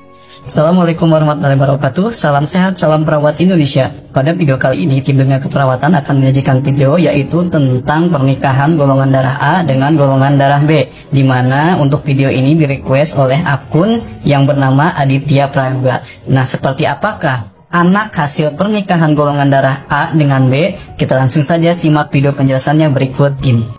Assalamualaikum warahmatullahi wabarakatuh. Salam sehat, salam perawat Indonesia. Pada video kali ini, tim dunia keperawatan akan menyajikan video yaitu tentang pernikahan golongan darah A dengan golongan darah B, di mana untuk video ini direquest oleh akun yang bernama Aditya Prayoga. Nah, seperti apakah anak hasil pernikahan golongan darah A dengan B? Kita langsung saja simak video penjelasannya berikut ini.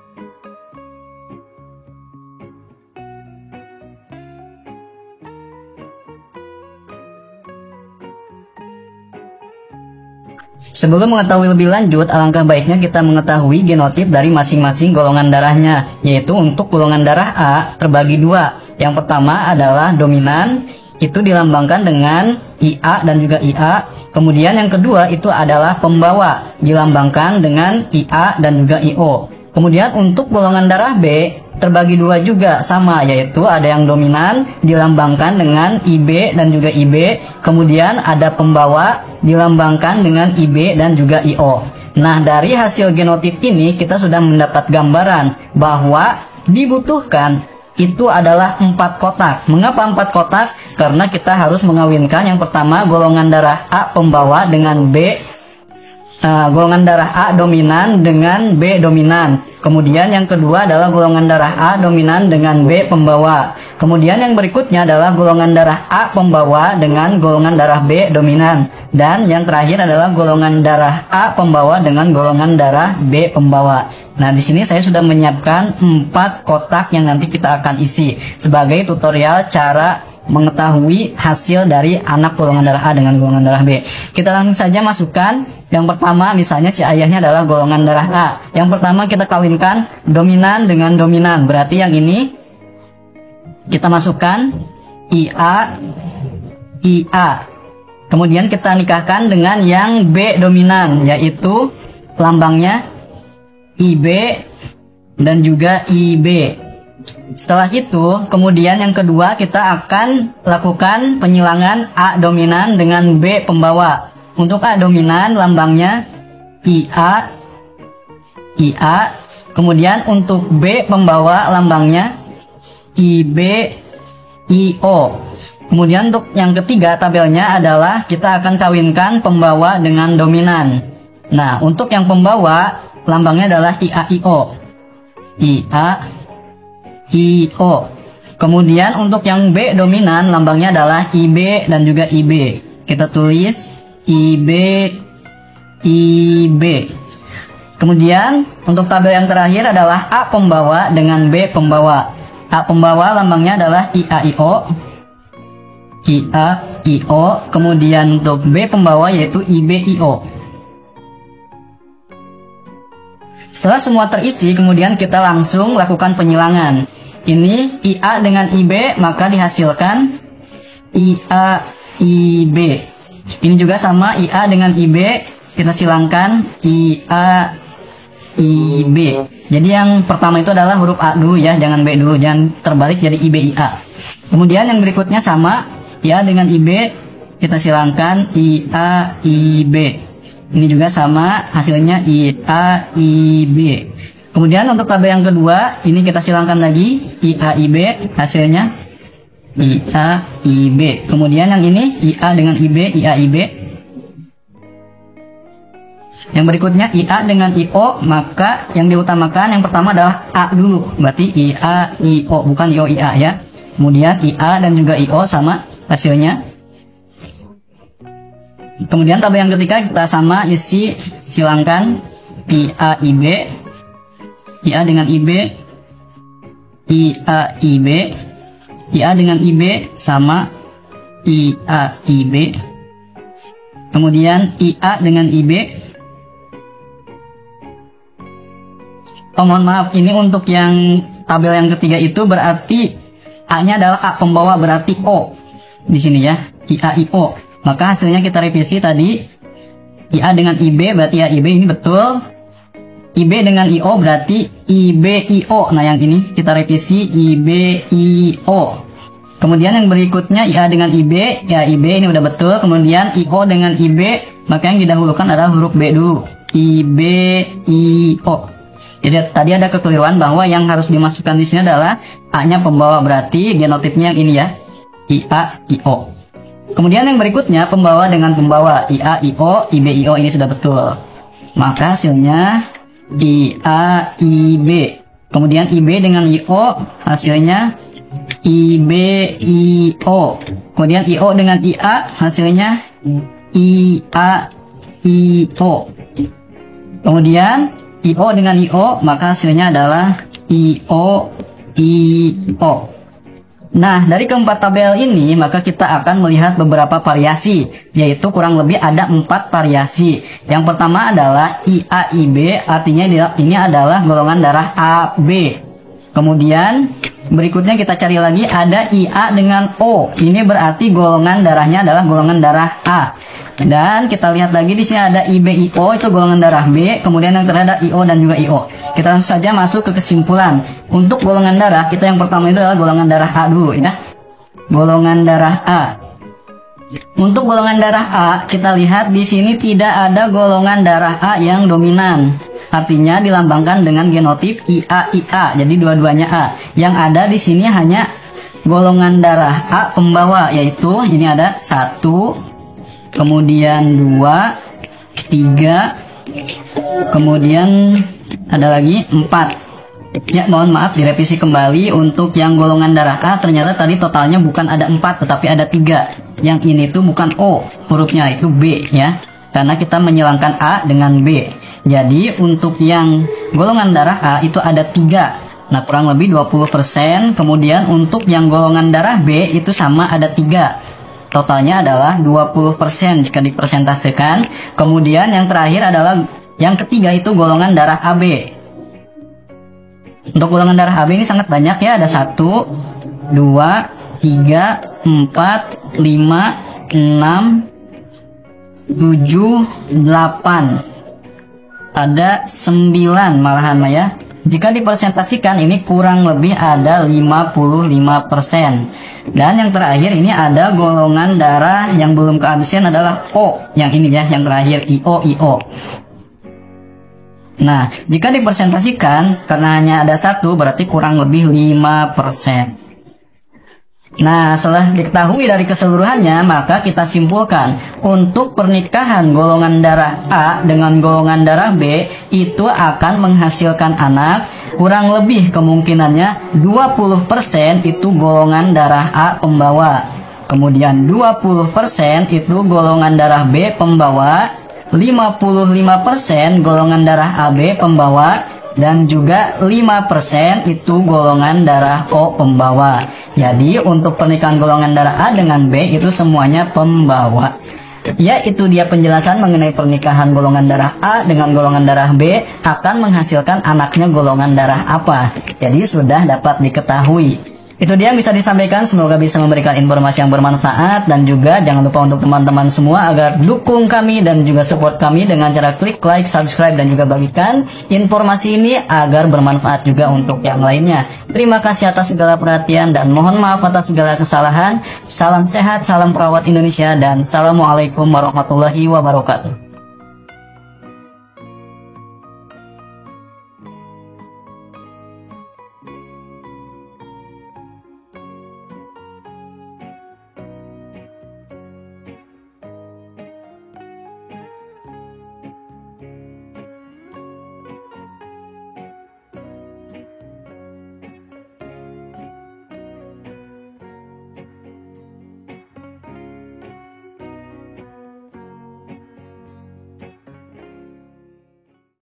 Sebelum mengetahui lebih lanjut, alangkah baiknya kita mengetahui genotip dari masing-masing golongan darahnya, yaitu untuk golongan darah A terbagi dua. Yang pertama adalah dominan, itu dilambangkan dengan IA dan juga IA. Kemudian yang kedua itu adalah pembawa, dilambangkan dengan IA dan juga IO. Kemudian untuk golongan darah B terbagi dua juga, sama, yaitu ada yang dominan dilambangkan dengan IB dan juga IB, kemudian ada pembawa dilambangkan dengan IB dan juga IO. Nah, dari hasil genotip ini kita sudah mendapat gambaran bahwa dibutuhkan itu adalah 4 kotak. Mengapa 4 kotak? Karena kita harus mengawinkan yang pertama golongan darah A pembawa dengan B, golongan darah A dominan dengan B dominan. Kemudian yang kedua adalah golongan darah A dominan dengan B pembawa. Kemudian yang berikutnya adalah golongan darah A pembawa dengan golongan darah B dominan. Dan yang terakhir adalah golongan darah A pembawa dengan golongan darah B pembawa. Nah, di sini saya sudah menyiapkan 4 kotak yang nanti kita akan isi sebagai tutorial cara mengetahui hasil dari anak golongan darah A dengan golongan darah B. Kita langsung saja masukkan. Yang pertama misalnya si ayahnya adalah golongan darah A. Yang pertama kita kawinkan dominan dengan dominan. Berarti yang ini kita masukkan IA, IA. Kemudian kita nikahkan dengan yang B dominan, yaitu lambangnya IB dan juga IB. Setelah itu, kemudian yang kedua kita akan lakukan penyilangan A dominan dengan B pembawa. Untuk A dominan lambangnya IA, IA. Kemudian untuk B pembawa lambangnya IB, IO. Kemudian untuk yang ketiga tabelnya adalah kita akan kawinkan pembawa dengan dominan. Nah, untuk yang pembawa lambangnya adalah IA, IO. IA, IO. Kemudian untuk yang B dominan lambangnya adalah IB dan juga IB. Kita tulis IB, IB. Kemudian untuk tabel yang terakhir adalah A pembawa dengan B pembawa. A pembawa lambangnya adalah IA, IO. IA, IO. Kemudian untuk B pembawa yaitu IB, IO. Setelah semua terisi, kemudian kita langsung lakukan penyilangan. Ini IA dengan IB, maka dihasilkan IA, IB. Ini juga sama, IA dengan IB, kita silangkan IA, IB. Jadi yang pertama itu adalah huruf A dulu ya, jangan B dulu, jangan terbalik jadi IB, IA. Kemudian yang berikutnya sama, IA dengan IB, kita silangkan IA, IB. Ini juga sama, hasilnya IA, IB. Kemudian untuk tabel yang kedua, ini kita silangkan lagi IA, IB, hasilnya IA, IB. Kemudian yang ini IA dengan IB, IA, IB. Yang berikutnya IA dengan IO, maka yang diutamakan yang pertama adalah A dulu, berarti IA, IO, bukan IO, IA ya. Kemudian IA dan juga IO sama hasilnya. Kemudian tabel yang ketiga kita sama isi silangkan IA, IB, IA dengan IB, IA, IB, IA dengan IB sama IA, IB. Kemudian IA dengan IB. Oh, mohon maaf, ini untuk yang tabel yang ketiga itu berarti A-nya adalah A pembawa, berarti O di sini ya, IA, IO. Maka hasilnya kita revisi tadi IA dengan IB berarti ya IB, ini betul. IB dengan IO berarti IB, IO. Nah, yang ini kita revisi IB, IO. Kemudian yang berikutnya IA dengan IB, ya IB ini udah betul. Kemudian IO dengan IB, maka yang didahulukan adalah huruf B dulu, IB, IO. Jadi tadi ada kekeliruan bahwa yang harus dimasukkan di sini adalah A-nya pembawa, berarti genotipnya yang ini ya, IA, IO. Kemudian yang berikutnya pembawa dengan pembawa IA, IO, IB, IO ini sudah betul. Maka hasilnya IA, IB. Kemudian IB dengan IO hasilnya IB, IO. Kemudian IO dengan IA hasilnya IA, IO. Kemudian IO dengan IO maka hasilnya adalah IO, IO. Nah, dari keempat tabel ini maka kita akan melihat beberapa variasi, yaitu kurang lebih ada 4 variasi. Yang pertama adalah IA, IB, artinya ini adalah golongan darah AB. Kemudian berikutnya kita cari lagi ada IA dengan O. Ini berarti golongan darahnya adalah golongan darah A. Dan kita lihat lagi di sini ada IB, IO itu golongan darah B. Kemudian yang terakhir ada IO dan juga IO. Kita langsung saja masuk ke kesimpulan. Untuk golongan darah kita yang pertama itu adalah golongan darah A dulu ya. Golongan darah A. Untuk golongan darah A kita lihat di sini tidak ada golongan darah A yang dominan. Artinya dilambangkan dengan genotip IA, IA. Jadi dua-duanya A. Yang ada di sini hanya golongan darah A pembawa, yaitu ini ada 1, kemudian 2, 3, kemudian ada lagi 4. Ya, mohon maaf direvisi kembali. Untuk yang golongan darah A ternyata tadi totalnya bukan ada 4 tetapi ada 3. Yang ini tuh bukan O hurufnya, itu B ya. Karena kita menyilangkan A dengan B. Jadi untuk yang golongan darah A itu ada 3. Nah, kurang lebih 20%. Kemudian untuk yang golongan darah B itu sama ada 3. Totalnya adalah 20% jika dipersentasekan. Kemudian yang terakhir adalah yang ketiga itu golongan darah AB. Untuk golongan darah AB ini sangat banyak ya. Ada 1, 2, 3, 4, 5, 6, 7, 8. Ada 9 malahan ya. Jika dipersentasikan ini kurang lebih ada 55%. Dan yang terakhir ini ada golongan darah yang belum keabsen adalah O. Yang ini ya, yang terakhir IO, IO. Nah, jika dipersentasikan karena hanya ada 1 berarti kurang lebih 5%. Nah, setelah diketahui dari keseluruhannya, maka kita simpulkan untuk pernikahan golongan darah A dengan golongan darah B itu akan menghasilkan anak kurang lebih kemungkinannya 20% itu golongan darah A pembawa. Kemudian 20% itu golongan darah B pembawa, 55% golongan darah AB pembawa, dan juga 5% itu golongan darah O pembawa. Jadi untuk pernikahan golongan darah A dengan B itu semuanya pembawa. Ya, itu dia penjelasan mengenai pernikahan golongan darah A dengan golongan darah B akan menghasilkan anaknya golongan darah apa. Jadi sudah dapat diketahui. Itu dia yang bisa disampaikan, semoga bisa memberikan informasi yang bermanfaat. Dan juga jangan lupa untuk teman-teman semua agar dukung kami dan juga support kami dengan cara klik like, subscribe, dan juga bagikan informasi ini agar bermanfaat juga untuk yang lainnya. Terima kasih atas segala perhatian dan mohon maaf atas segala kesalahan. Salam sehat, salam perawat Indonesia, dan assalamualaikum warahmatullahi wabarakatuh.